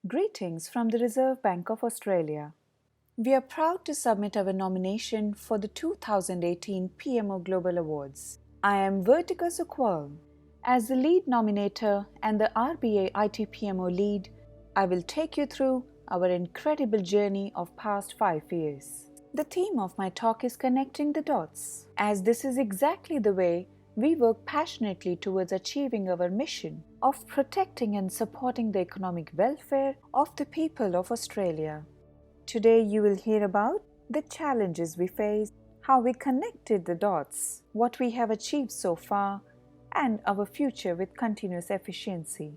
Greetings from the Reserve Bank of Australia. We are proud to submit our nomination for the 2018 PMO Global Awards. I am Vertika Sukwal. As the lead nominator and the RBA IT PMO lead, I will take you through our incredible journey of past 5 years. The theme of my talk is connecting the dots, as this is exactly the way we work passionately towards achieving our mission of protecting and supporting the economic welfare of the people of Australia. Today you will hear about the challenges we face, how we connected the dots, what we have achieved so far, and our future with continuous efficiency.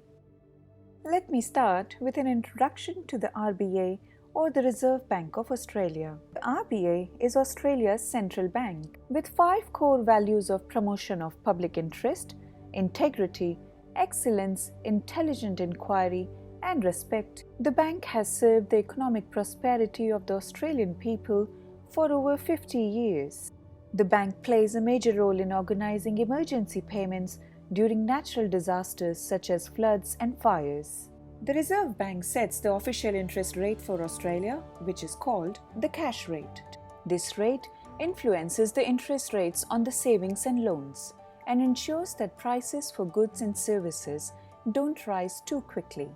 Let me start with an introduction to the RBA or the Reserve Bank of Australia. The RBA is Australia's central bank with 5 core values of promotion of public interest, integrity, excellence, intelligent inquiry, and respect. The bank has served the economic prosperity of the Australian people for over 50 years. The bank plays a major role in organizing emergency payments during natural disasters such as floods and fires. The Reserve Bank sets the official interest rate for Australia, which is called the cash rate. This rate influences the interest rates on the savings and loans and ensures that prices for goods and services don't rise too quickly.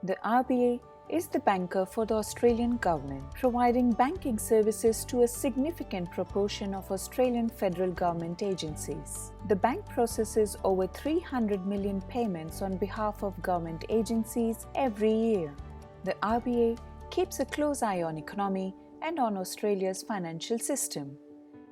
The RBA is the banker for the Australian government, providing banking services to a significant proportion of Australian federal government agencies. The bank processes over 300 million payments on behalf of government agencies every year. The RBA keeps a close eye on economy and on Australia's financial system,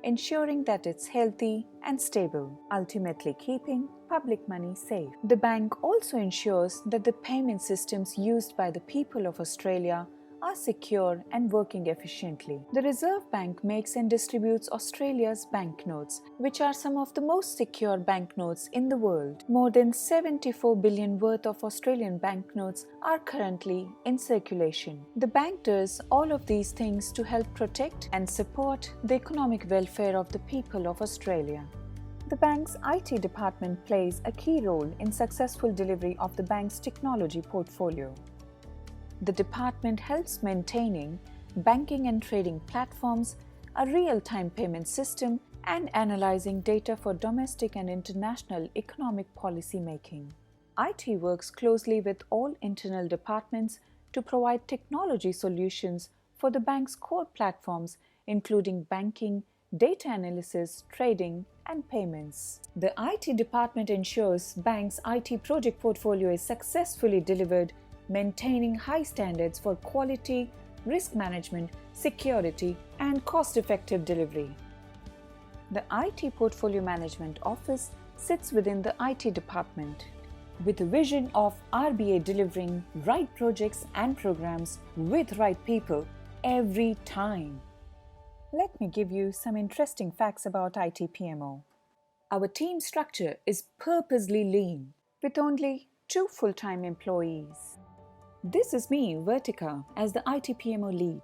ensuring that it's healthy and stable, ultimately keeping public money safe. The bank also ensures that the payment systems used by the people of Australia are secure and working efficiently. The Reserve Bank makes and distributes Australia's banknotes, which are some of the most secure banknotes in the world. More than 74 billion worth of Australian banknotes are currently in circulation. The bank does all of these things to help protect and support the economic welfare of the people of Australia. The bank's IT department plays a key role in successful delivery of the bank's technology portfolio. The department helps maintaining banking and trading platforms, a real-time payment system, and analyzing data for domestic and international economic policy making. IT works closely with all internal departments to provide technology solutions for the bank's core platforms, including banking, data analysis, trading, and payments. The IT department ensures bank's IT project portfolio is successfully delivered, maintaining high standards for quality, risk management, security, and cost-effective delivery. The IT Portfolio Management Office sits within the IT department, with the vision of RBA delivering right projects and programs with right people every time. Let me give you some interesting facts about IT PMO. Our team structure is purposely lean, with only 2 full-time employees. This is me, Vertika, as the IT PMO lead,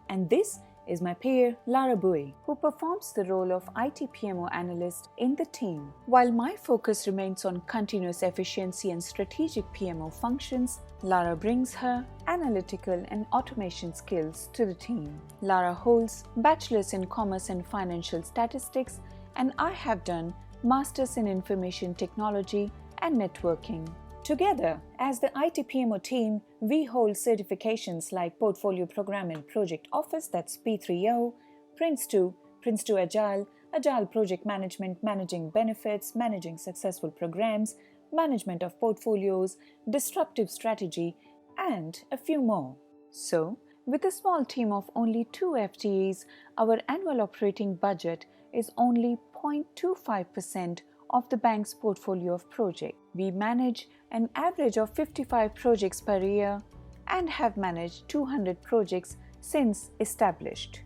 and this is my peer Lara Bui, who performs the role of IT PMO analyst in the team. While my focus remains on continuous efficiency and strategic PMO functions, Lara brings her analytical and automation skills to the team. Lara holds Bachelor's in Commerce and Financial Statistics, and I have done Master's in Information Technology and Networking. Together, as the IT PMO team, we hold certifications like Portfolio Program and Project Office, that's P3O, Prince2, Prince2 Agile, Agile Project Management, Managing Benefits, Managing Successful Programs, Management of Portfolios, Disruptive Strategy, and a few more. So, with a small team of only 2 FTEs, our annual operating budget is only 0.25% of the bank's portfolio of projects. We manage an average of 55 projects per year and have managed 200 projects since established.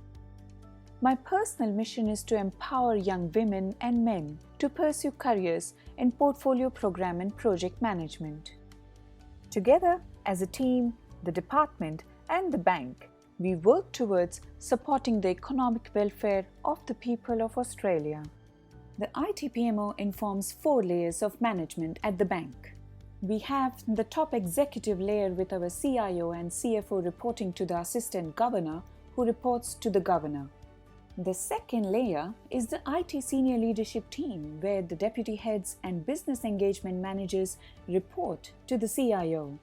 My personal mission is to empower young women and men to pursue careers in portfolio program and project management. Together, as a team, the department and the bank, we work towards supporting the economic welfare of the people of Australia. The IT PMO informs 4 layers of management at the bank. We have the top executive layer with our CIO and CFO reporting to the assistant governor, who reports to the governor. The second layer is the IT senior leadership team, where the deputy heads and business engagement managers report to the CIO.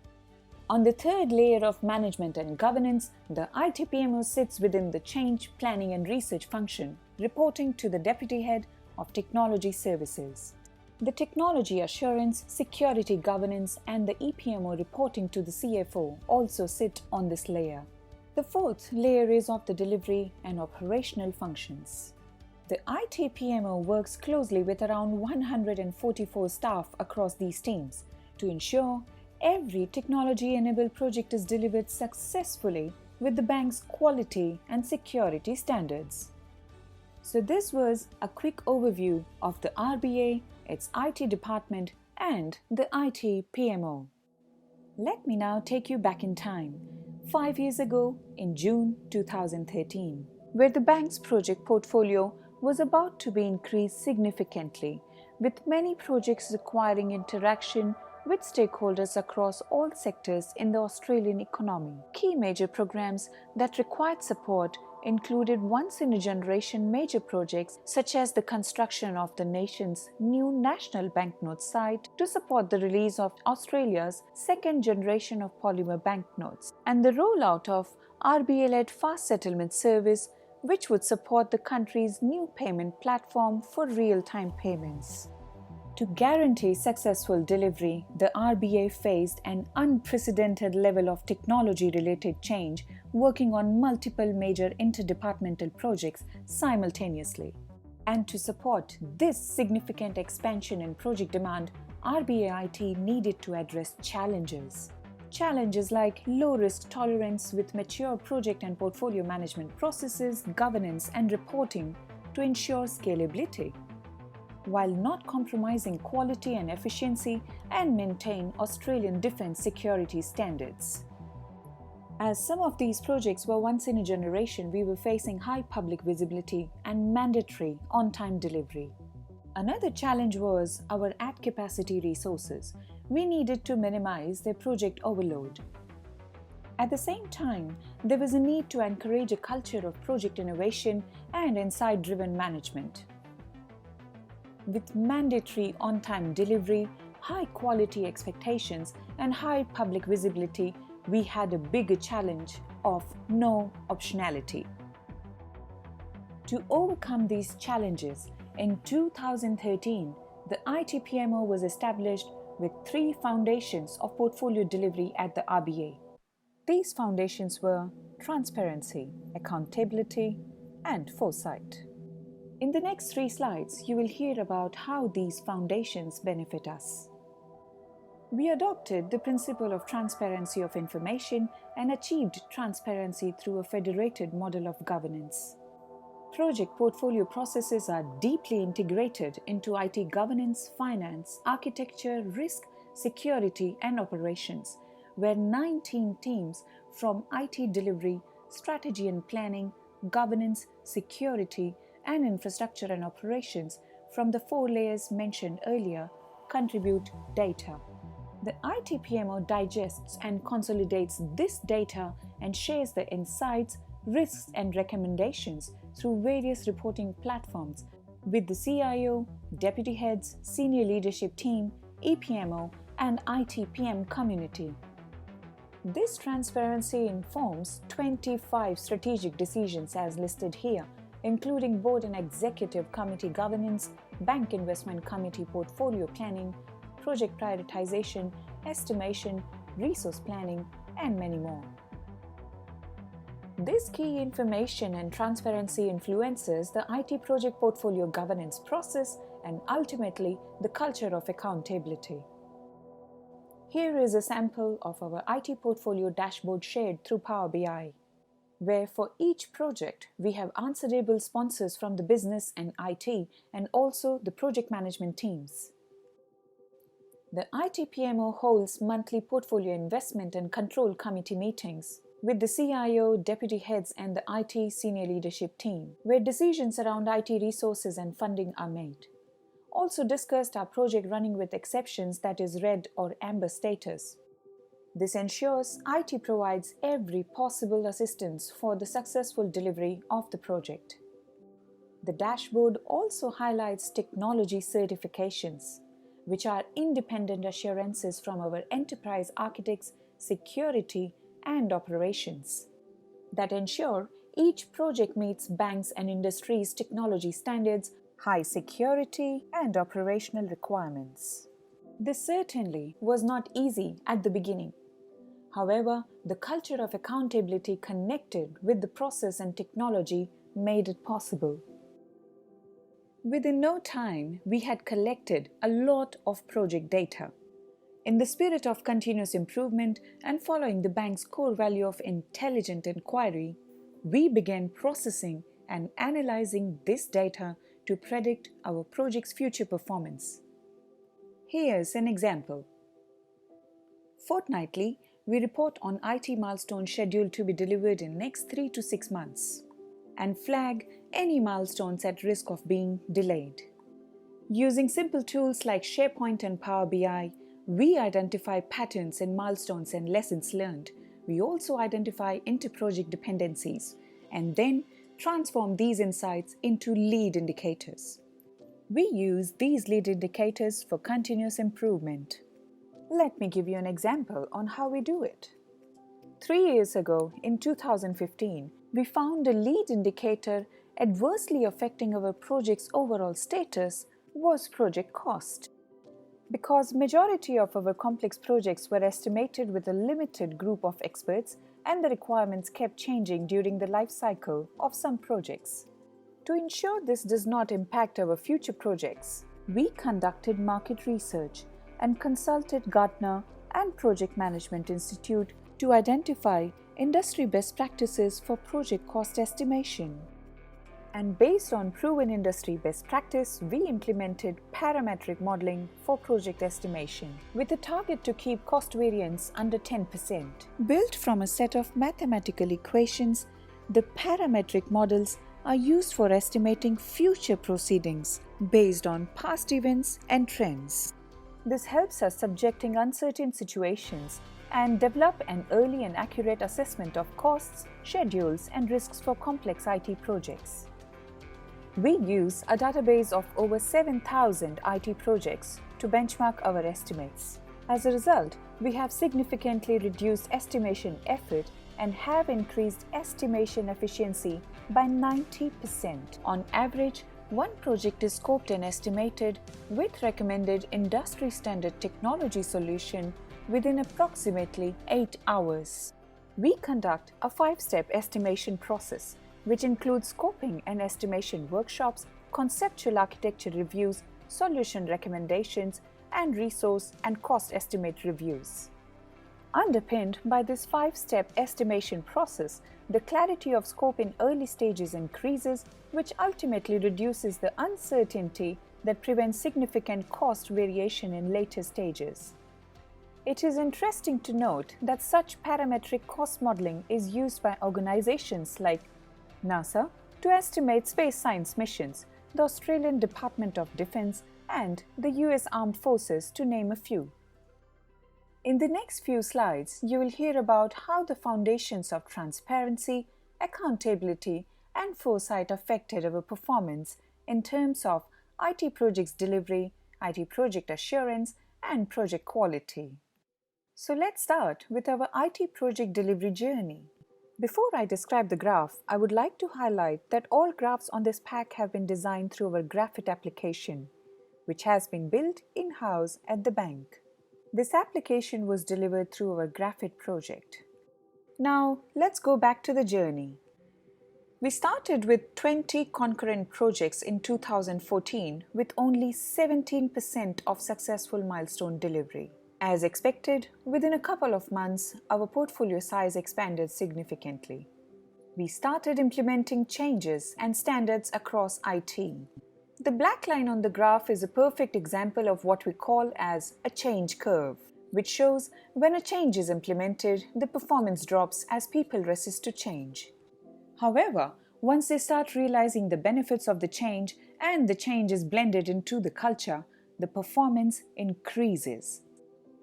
On the third layer of management and governance, the IT PMO sits within the change, planning and research function, reporting to the deputy head of technology services. The technology assurance, security governance and the EPMO reporting to the CFO also sit on this layer. The fourth layer is of the delivery and operational functions. The IT PMO works closely with around 144 staff across these teams to ensure every technology-enabled project is delivered successfully with the bank's quality and security standards. So this was a quick overview of the RBA, its IT department, and the IT PMO. Let me now take you back in time, 5 years ago in June 2013, where the bank's project portfolio was about to be increased significantly, with many projects requiring interaction with stakeholders across all sectors in the Australian economy. Key major programs that required support included once-in-a-generation major projects such as the construction of the nation's new national banknote site to support the release of Australia's second generation of polymer banknotes, and the rollout of RBA-led fast settlement service, which would support the country's new payment platform for real-time payments. To guarantee successful delivery, the RBA faced an unprecedented level of technology-related change, working on multiple major interdepartmental projects simultaneously. And to support this significant expansion in project demand, RBA IT needed to address challenges. Challenges like low risk tolerance with mature project and portfolio management processes, governance, and reporting to ensure scalability, while not compromising quality and efficiency, and maintain Australian defence security standards. As some of these projects were once in a generation, we were facing high public visibility and mandatory on-time delivery. Another challenge was our at-capacity resources. We needed to minimize their project overload. At the same time, there was a need to encourage a culture of project innovation and insight-driven management. With mandatory on-time delivery, high quality expectations, and high public visibility, we had a bigger challenge of no optionality. To overcome these challenges, in 2013, the IT PMO was established with 3 foundations of portfolio delivery at the RBA. These foundations were transparency, accountability, and foresight. In the next 3 slides, you will hear about how these foundations benefit us. We adopted the principle of transparency of information and achieved transparency through a federated model of governance. Project portfolio processes are deeply integrated into IT governance, finance, architecture, risk, security, and operations, where 19 teams from IT delivery, strategy and planning, governance, security, and infrastructure and operations from the 4 layers mentioned earlier contribute data. The IT PMO digests and consolidates this data and shares the insights, risks, and recommendations through various reporting platforms with the CIO, deputy heads, senior leadership team, EPMO, and IT PM community. This transparency informs 25 strategic decisions as listed here, including board and executive committee governance, bank investment committee portfolio planning, project prioritization, estimation, resource planning, and many more. This key information and transparency influences the IT project portfolio governance process and ultimately the culture of accountability. Here is a sample of our IT portfolio dashboard shared through Power BI, where for each project we have answerable sponsors from the business and IT and also the project management teams. The IT PMO holds monthly portfolio investment and control committee meetings with the CIO, deputy heads and the IT senior leadership team, where decisions around IT resources and funding are made. also discussed our project running with exceptions, that is red or amber status. This ensures IT provides every possible assistance for the successful delivery of the project. The dashboard also highlights technology certifications, which are independent assurances from our enterprise architects, security, and operations that ensure each project meets banks and industries' technology standards, high security, and operational requirements. This certainly was not easy at the beginning. However, the culture of accountability connected with the process and technology made it possible. Within no time, we had collected a lot of project data. In the spirit of continuous improvement and following the bank's core value of intelligent inquiry, we began processing and analyzing this data to predict our project's future performance. Here's an example. Fortnightly, we report on IT milestones scheduled to be delivered in next 3 to 6 months and flag any milestones at risk of being delayed. Using simple tools like SharePoint and Power BI, we identify patterns in milestones and lessons learned. We also identify inter-project dependencies and then transform these insights into lead indicators. We use these lead indicators for continuous improvement. Let me give you an example on how we do it. 3 years ago, in 2015, we found a lead indicator adversely affecting our project's overall status was project cost. Because majority of our complex projects were estimated with a limited group of experts and the requirements kept changing during the life cycle of some projects. To ensure this does not impact our future projects, we conducted market research and consulted Gartner and Project Management Institute to identify industry best practices for project cost estimation. And based on proven industry best practice, we implemented parametric modeling for project estimation with a target to keep cost variance under 10%. Built from a set of mathematical equations, the parametric models are used for estimating future proceedings based on past events and trends. This helps us subjecting uncertain situations and develop an early and accurate assessment of costs, schedules, and risks for complex IT projects. We use a database of over 7,000 IT projects to benchmark our estimates. As a result, we have significantly reduced estimation effort and have increased estimation efficiency by 90%. On average, one project is scoped and estimated with recommended industry standard technology solution within approximately 8 hours. We conduct a 5-step estimation process, which includes scoping and estimation workshops, conceptual architecture reviews, solution recommendations, and resource and cost estimate reviews. Underpinned by this 5-step estimation process, the clarity of scope in early stages increases, which ultimately reduces the uncertainty that prevents significant cost variation in later stages. It is interesting to note that such parametric cost modeling is used by organizations like NASA to estimate space science missions, the Australian Department of Defense, and the US Armed Forces, to name a few. In the next few slides, you will hear about how the foundations of transparency, accountability, and foresight affected our performance in terms of IT projects delivery, IT project assurance, and project quality. So let's start with our IT project delivery journey. Before I describe the graph, I would like to highlight that all graphs on this pack have been designed through our Graphit application, which has been built in-house at the bank. This application was delivered through our Graphit project. Now, let's go back to the journey. We started with 20 concurrent projects in 2014 with only 17% of successful milestone delivery. As expected, within a couple of months, our portfolio size expanded significantly. We started implementing changes and standards across IT. The black line on the graph is a perfect example of what we call as a change curve, which shows when a change is implemented, the performance drops as people resist to change. However, once they start realizing the benefits of the change and the change is blended into the culture, the performance increases.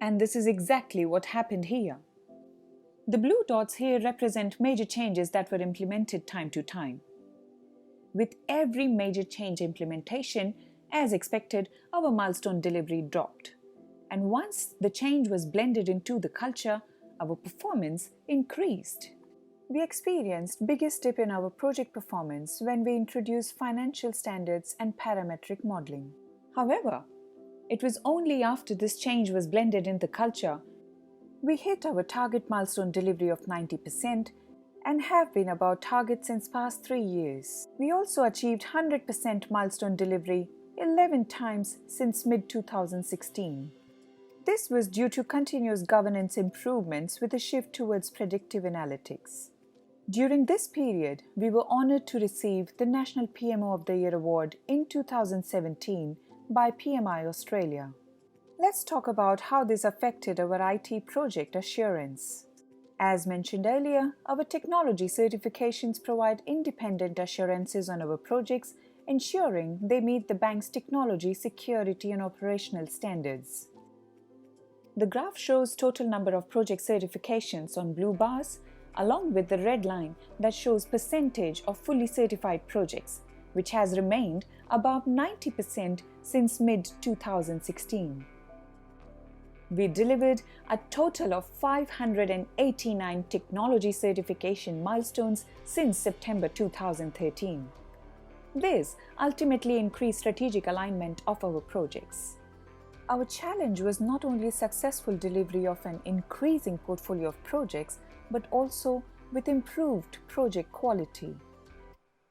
And this is exactly what happened here. The blue dots here represent major changes that were implemented time to time. With every major change implementation, as expected, our milestone delivery dropped. And once the change was blended into the culture, our performance increased. We experienced biggest dip in our project performance when we introduced financial standards and parametric modeling. However, it was only after this change was blended in the culture we hit our target milestone delivery of 90% and have been above target since past 3 years. We also achieved 100% milestone delivery 11 times since mid-2016. This was due to continuous governance improvements with a shift towards predictive analytics. During this period, we were honored to receive the National PMO of the Year award in 2017 by PMI Australia. Let's talk about how this affected our IT project assurance. As mentioned earlier, our technology certifications provide independent assurances on our projects, ensuring they meet the bank's technology, security, and operational standards. The graph shows total number of project certifications on blue bars, along with the red line that shows percentage of fully certified projects, which has remained above 90% since mid-2016. We delivered a total of 589 technology certification milestones since September 2013. This ultimately increased strategic alignment of our projects. Our challenge was not only successful delivery of an increasing portfolio of projects, but also with improved project quality.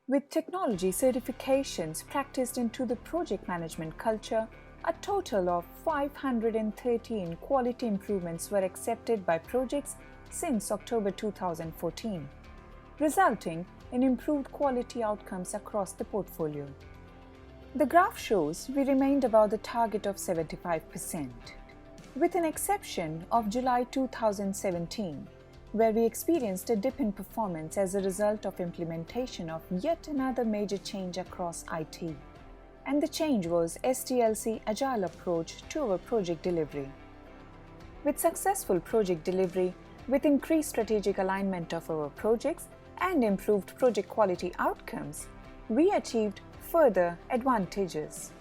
With technology certifications practiced into the project management culture, a total of 513 quality improvements were accepted by projects since October 2014, resulting in improved quality outcomes across the portfolio. The graph shows we remained above the target of 75%, with an exception of July 2017, where we experienced a dip in performance as a result of implementation of yet another major change across IT. And the change was SDLC Agile approach to our project delivery. With successful project delivery, with increased strategic alignment of our projects and improved project quality outcomes, we achieved further advantages.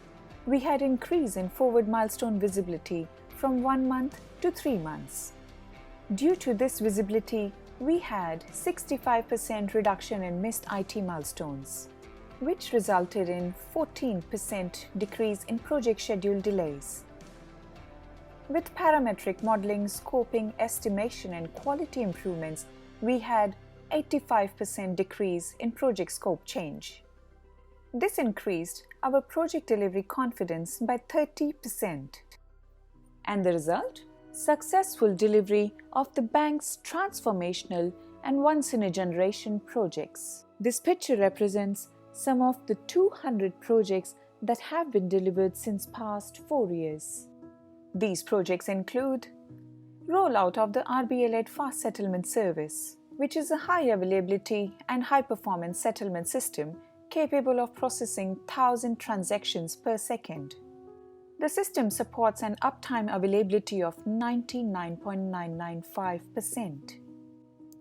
We had increase in forward milestone visibility from 1 month to 3 months. Due to this visibility, we had 65% reduction in missed IT milestones, which resulted in 14% decrease in project schedule delays. With parametric modeling, scoping, estimation, and quality improvements, we had 85% decrease in project scope change. This increased our project delivery confidence by 30%. And the result? Successful delivery of the bank's transformational and once-in-a-generation projects. This picture represents some of the 200 projects that have been delivered since past 4 years. These projects include rollout of the RBA-led fast settlement service, which is a high availability and high performance settlement system capable of processing 1,000 transactions per second. The system supports an uptime availability of 99.995%.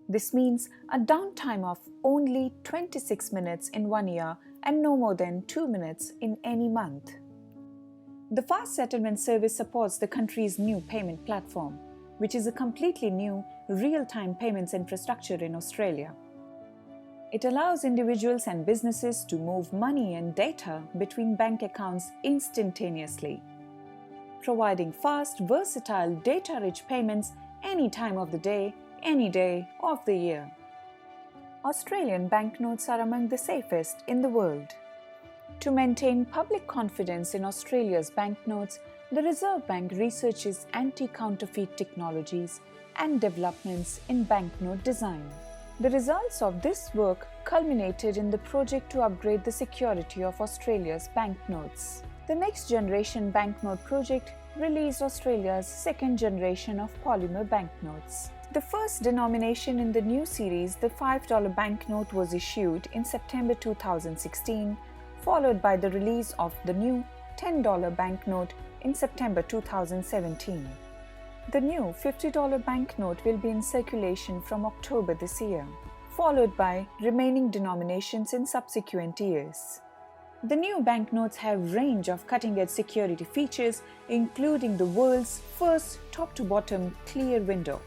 This means a downtime of only 26 minutes in 1 year and no more than 2 minutes in any month. The fast settlement service supports the country's new payment platform, which is a completely new real-time payments infrastructure in Australia. It allows individuals and businesses to move money and data between bank accounts instantaneously, providing fast, versatile, data-rich payments any time of the day, any day of the year. Australian banknotes are among the safest in the world. To maintain public confidence in Australia's banknotes, the Reserve Bank researches anti-counterfeit technologies and developments in banknote design. The results of this work culminated in the project to upgrade the security of Australia's banknotes. The Next Generation Banknote project released Australia's second generation of polymer banknotes. The first denomination in the new series, the $5 banknote, was issued in September 2016, followed by the release of the new $10 banknote in September 2017. The new $50 banknote will be in circulation from October this year, followed by remaining denominations in subsequent years. The new banknotes have a range of cutting-edge security features, including the world's first top-to-bottom clear window,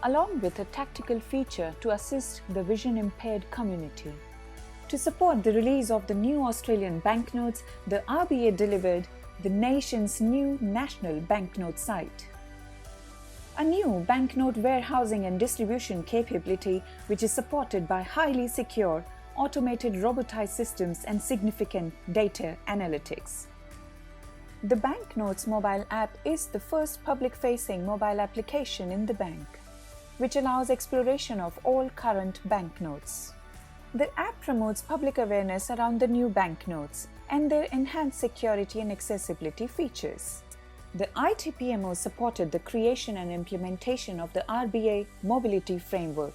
along with a tactical feature to assist the vision-impaired community. To support the release of the new Australian banknotes, the RBA delivered the nation's new national banknote site. A new banknote warehousing and distribution capability, which is supported by highly secure, automated robotized systems and significant data analytics. The Banknotes mobile app is the first public-facing mobile application in the bank, which allows exploration of all current banknotes. The app promotes public awareness around the new banknotes and their enhanced security and accessibility features. The IT PMO supported the creation and implementation of the RBA Mobility Framework.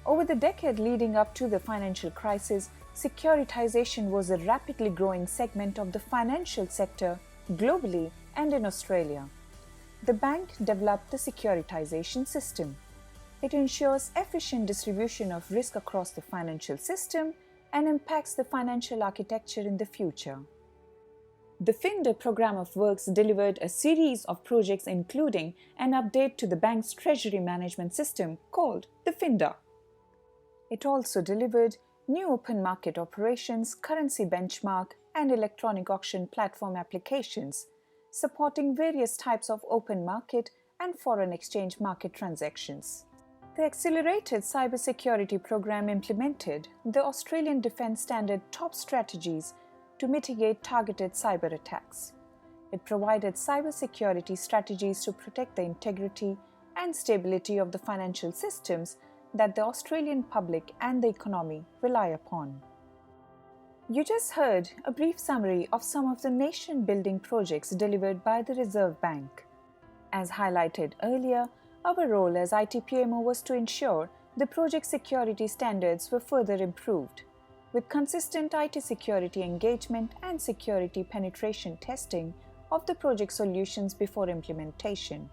Over the decade leading up to the financial crisis, securitization was a rapidly growing segment of the financial sector globally and in Australia. The bank developed the securitization system. It ensures efficient distribution of risk across the financial system and impacts the financial architecture in the future. The FINDA program of works delivered a series of projects including an update to the bank's treasury management system called the FINDA. It also delivered new open market operations, currency benchmark, and electronic auction platform applications, supporting various types of open market and foreign exchange market transactions. The accelerated cybersecurity program implemented the Australian Defence Standard top strategies to mitigate targeted cyber attacks. It provided cybersecurity strategies to protect the integrity and stability of the financial systems that the Australian public and the economy rely upon. You just heard a brief summary of some of the nation-building projects delivered by the Reserve Bank. As highlighted earlier, our role as IT PMO was to ensure the project security standards were further improved, with consistent IT security engagement and security penetration testing of the project solutions before implementation.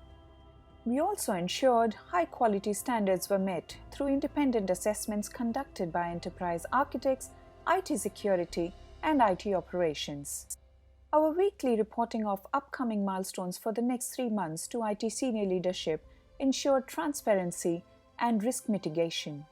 We also ensured high-quality standards were met through independent assessments conducted by enterprise architects, IT security, and IT operations. Our weekly reporting of upcoming milestones for the next 3 months to IT senior leadership ensured transparency and risk mitigation.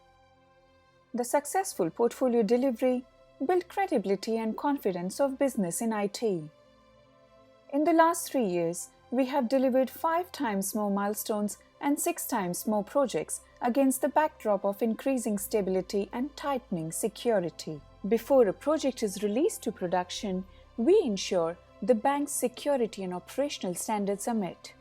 The successful portfolio delivery built credibility and confidence of business in IT. In the last 3 years, we have delivered 5 times more milestones and 6 times more projects against the backdrop of increasing stability and tightening security. Before a project is released to production, we ensure the bank's security and operational standards are met.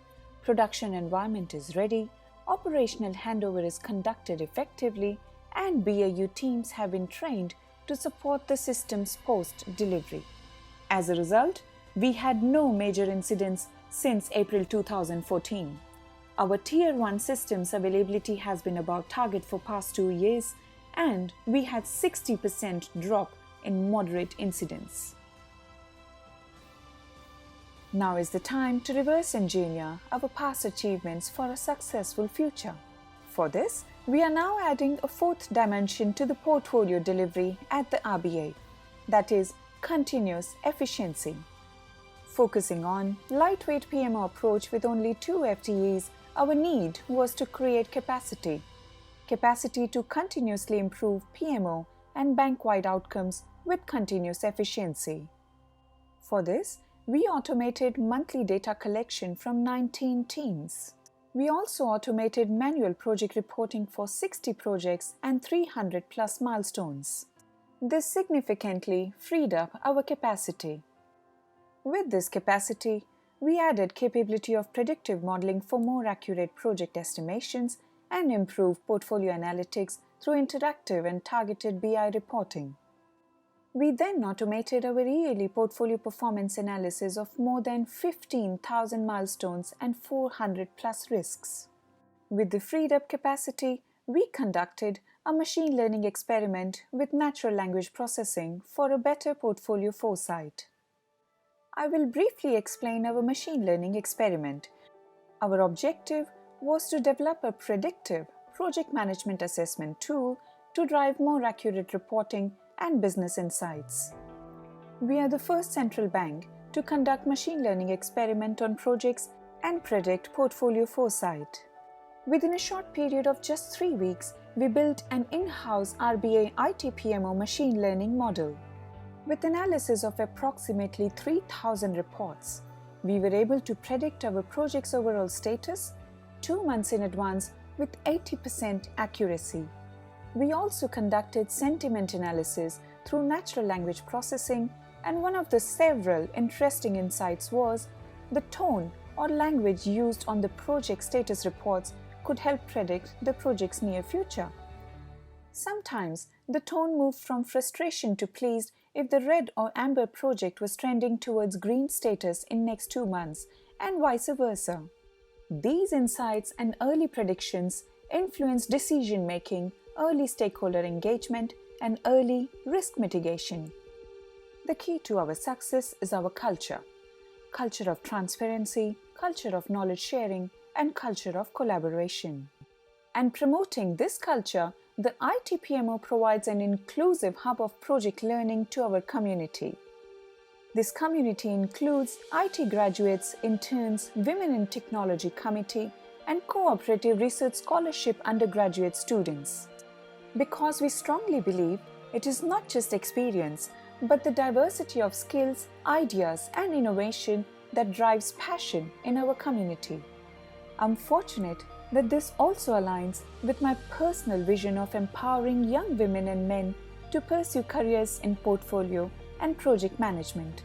Production environment is ready, operational handover is conducted effectively, and BAU teams have been trained to support the system's post-delivery. As a result, we had no major incidents since April 2014. Our Tier 1 systems availability has been above target for past 2 years, and we had 60% drop in moderate incidents. Now is the time to reverse engineer our past achievements for a successful future. For this, we are now adding a 4th dimension to the portfolio delivery at the RBA, that is, continuous efficiency. Focusing on lightweight PMO approach with only 2 FTEs, our need was to create capacity to continuously improve PMO and bank-wide outcomes with continuous efficiency. For this, we automated monthly data collection from 19 teams. We also automated manual project reporting for 60 projects and 300 plus milestones. This significantly freed up our capacity. With this capacity, we added capability of predictive modeling for more accurate project estimations and improved portfolio analytics through interactive and targeted BI reporting. We then automated our yearly portfolio performance analysis of more than 15,000 milestones and 400 plus risks. With the freed up capacity, we conducted a machine learning experiment with natural language processing for a better portfolio foresight. I will briefly explain our machine learning experiment. Our objective was to develop a predictive project management assessment tool to drive more accurate reporting and business insights. We are the first central bank to conduct machine learning experiment on projects and predict portfolio foresight. Within a short period of just 3 weeks, we built an in-house RBA IT PMO machine learning model. With analysis of approximately 3,000 reports, we were able to predict our project's overall status 2 months in advance with 80% accuracy. We also conducted sentiment analysis through natural language processing, and one of the several interesting insights was the tone or language used on the project status reports could help predict the project's near future. Sometimes the tone moved from frustration to pleased if the red or amber project was trending towards green status in next 2 months, and vice versa. These insights and early predictions influence decision making, early stakeholder engagement, and early risk mitigation. The key to our success is our culture of transparency, culture of knowledge sharing, and culture of collaboration. And promoting this culture, the IT PMO provides an inclusive hub of project learning to our community. This community includes IT graduates, interns, Women in Technology Committee, and cooperative research scholarship undergraduate students. Because we strongly believe it is not just experience, but the diversity of skills, ideas, and innovation that drives passion in our community. I'm fortunate that this also aligns with my personal vision of empowering young women and men to pursue careers in portfolio and project management.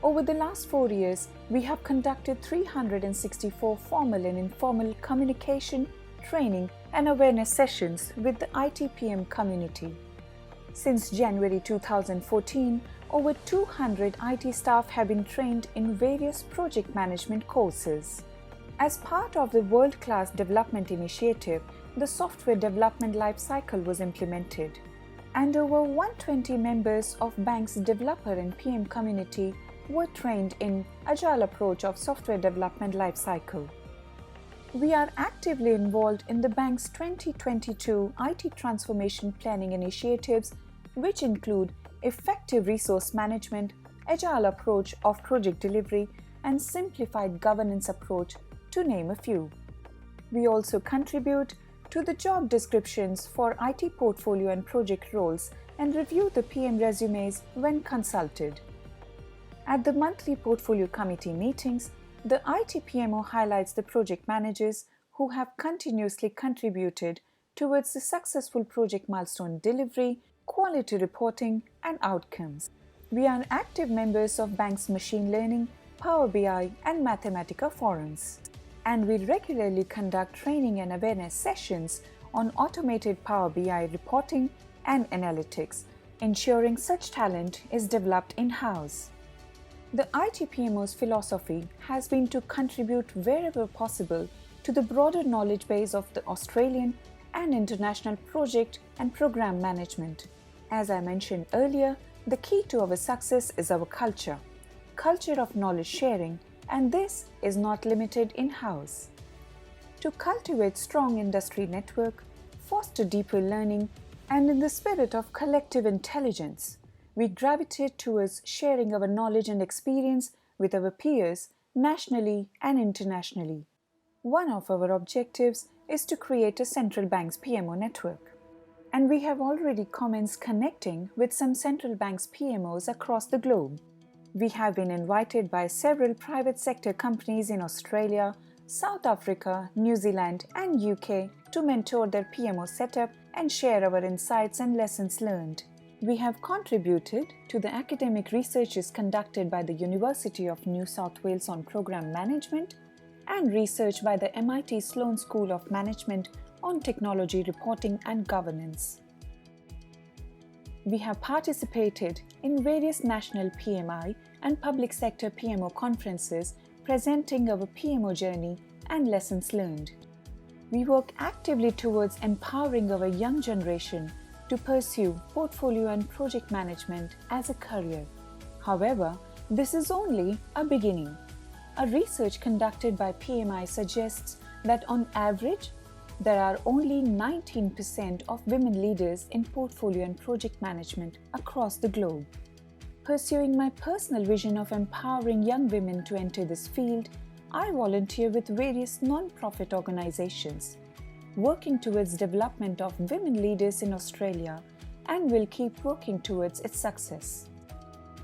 Over the last 4 years, we have conducted 364 formal and informal communication, training, and awareness sessions with the ITPM community. Since January 2014, over 200 IT staff have been trained in various project management courses. As part of the world-class development initiative, the software development lifecycle was implemented, and over 120 members of bank's developer and PM community were trained in agile approach of software development lifecycle. We are actively involved in the bank's 2022 IT transformation planning initiatives, which include effective resource management, agile approach of project delivery, and simplified governance approach, to name a few. We also contribute to the job descriptions for IT portfolio and project roles and review the PM resumes when consulted. At the monthly portfolio committee meetings, the IT PMO highlights the project managers who have continuously contributed towards the successful project milestone delivery, quality reporting, and outcomes. We are active members of bank's machine learning, Power BI, and Mathematica forums. And we regularly conduct training and awareness sessions on automated Power BI reporting and analytics, ensuring such talent is developed in-house. The IT PMO's philosophy has been to contribute wherever possible to the broader knowledge base of the Australian and international project and program management. As I mentioned earlier, the key to our success is our culture of knowledge sharing, and this is not limited in-house. To cultivate strong industry network, foster deeper learning, and in the spirit of collective intelligence, we gravitate towards sharing our knowledge and experience with our peers nationally and internationally. One of our objectives is to create a central bank's PMO network, and we have already commenced connecting with some central banks' PMOs across the globe. We have been invited by several private sector companies in Australia, South Africa, New Zealand, and UK to mentor their PMO setup and share our insights and lessons learned. We have contributed to the academic researches conducted by the University of New South Wales on program management and research by the MIT Sloan School of Management on technology reporting and governance. We have participated in various national PMI and public sector PMO conferences presenting our PMO journey and lessons learned. We work actively towards empowering our young generation to pursue portfolio and project management as a career. However, this is only a beginning. A research conducted by PMI suggests that on average, there are only 19% of women leaders in portfolio and project management across the globe. Pursuing my personal vision of empowering young women to enter this field, I volunteer with various non-profit organizations, working towards development of women leaders in Australia, and will keep working towards its success.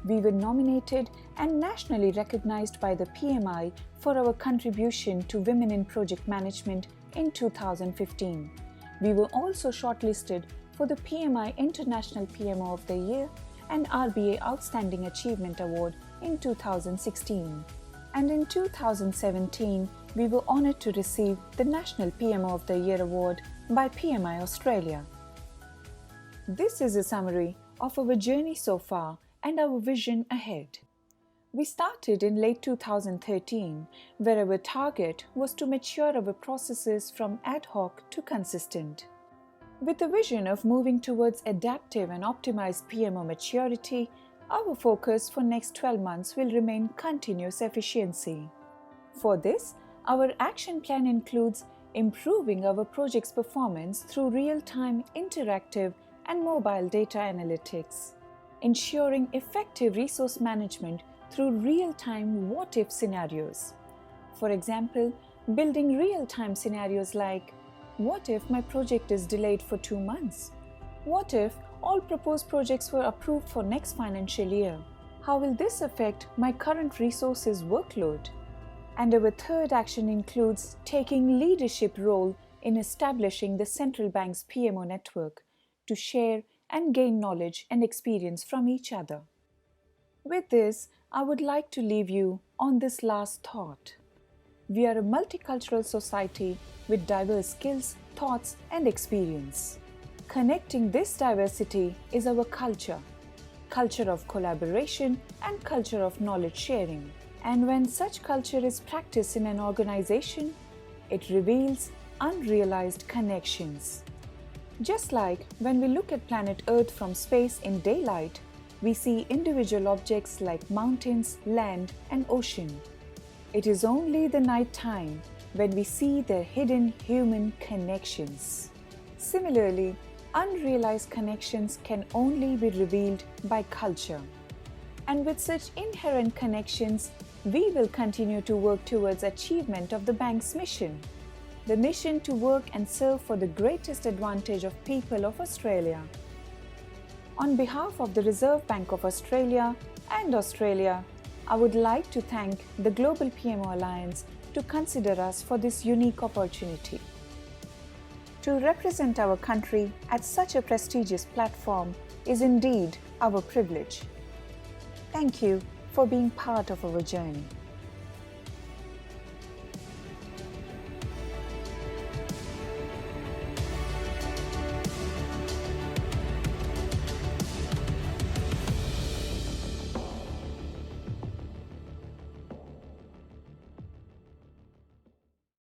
We were nominated and nationally recognized by the PMI for our contribution to women in project management in 2015. We were also shortlisted for the PMI International PMO of the Year and RBA Outstanding Achievement Award in 2016. And in 2017, we were honored to receive the National PMO of the Year award by PMI Australia. This is a summary of our journey so far and our vision ahead. We started in late 2013, where our target was to mature our processes from ad hoc to consistent. With the vision of moving towards adaptive and optimized PMO maturity, our focus for next 12 months will remain continuous efficiency. For this, our action plan includes improving our project's performance through real-time, interactive, and mobile data analytics, ensuring effective resource management through real-time what-if scenarios. For example, building real-time scenarios like, what if my project is delayed for 2 months? What if all proposed projects were approved for next financial year? How will this affect my current resources workload? And our third action includes taking leadership role in establishing the central bank's PMO network to share and gain knowledge and experience from each other. With this, I would like to leave you on this last thought. We are a multicultural society with diverse skills, thoughts, and experience. Connecting this diversity is our culture of collaboration and culture of knowledge sharing. And when such culture is practiced in an organization, it reveals unrealized connections. Just like when we look at planet Earth from space in daylight, we see individual objects like mountains, land, and ocean. It is only the night time when we see their hidden human connections. Similarly, unrealized connections can only be revealed by culture. And with such inherent connections, we will continue to work towards achievement of the bank's mission, the mission to work and serve for the greatest advantage of people of Australia. On behalf of the Reserve Bank of Australia and Australia, I would like to thank the Global PMO Alliance to consider us for this unique opportunity. To represent our country at such a prestigious platform is indeed our privilege. Thank you for being part of our journey.